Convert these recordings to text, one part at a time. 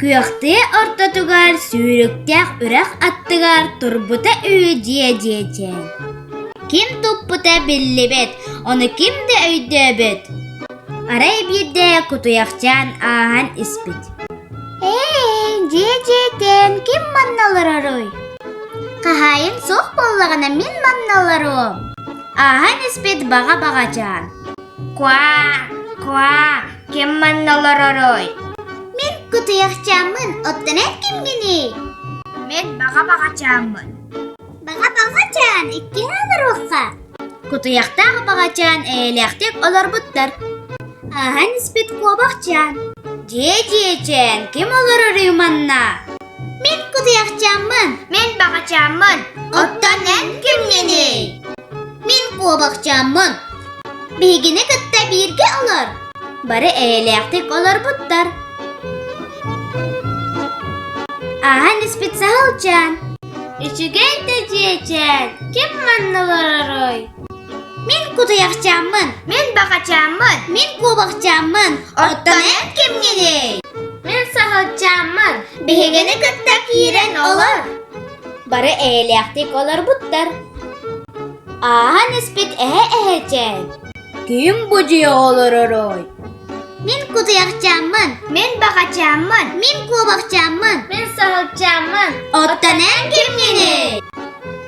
Күйөкте ортотугар сүйрүктәк үрәк аттыгар турбута үйдие диетен. Ким туппута биллибет, оны кимде өйдөбөт. Арай бирде кутуякчан ахан испит. Диетен ким манналарарой? Кахайын соқ боллағана мен манналарым. Ахан испит бага-багачан. Ква, ким манналарарой? Мен кутуякчанмын, оттанан кимгини? Мен бага-багачанмын. Бага-багачан, икки алырыққа. Кутуяктағы багачан электек оларбыттар. Ахан испит куабакчан. Диетен, ким оларарый манна? Мен кутуякчанмын. Мен багачанмын. Оттанан кимгини? Мен куабакчанмын. Бигини кытта бирге олар. Бары электек оларбыттар. Ахан испит сағалчан. Ичуген тәжиечен, кем манналарарой? Мен кутуякчанмын. Мен багачанмын. Мен кубакчанмын. Оттанан кемгени? Мен сағалчанмын. Бигини кытта кирен олар. Бары электик олар буттар. Ахан испит эхечен. Ким бу жие оларарой? Мен кутуякчанмын. Мен багачанмын. Мен кубакчанмын. Мен сағалчанмын. Оттанан кемгени?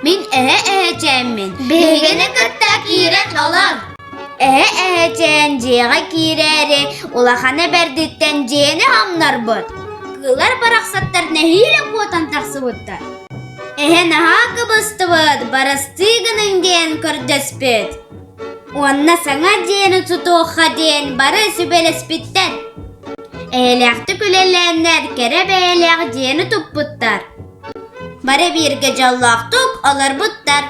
Мен эхеченмин. Бигини кытта кирен олар. Эхечен жиға кирери улахана бердиттен жиени хамнарбыт. Кылар барақсаттар нәхиле куотан тақсыбыттар. Наха кыбыстыбыт, барастыгының ден көрдөспіт. Онна саңа жиени тутуққа ден бары сүбелеспіттен. Электі күлеләннер кере бәйлек жиени туппыттар. Бары бирге жаллақтық олар бұттар.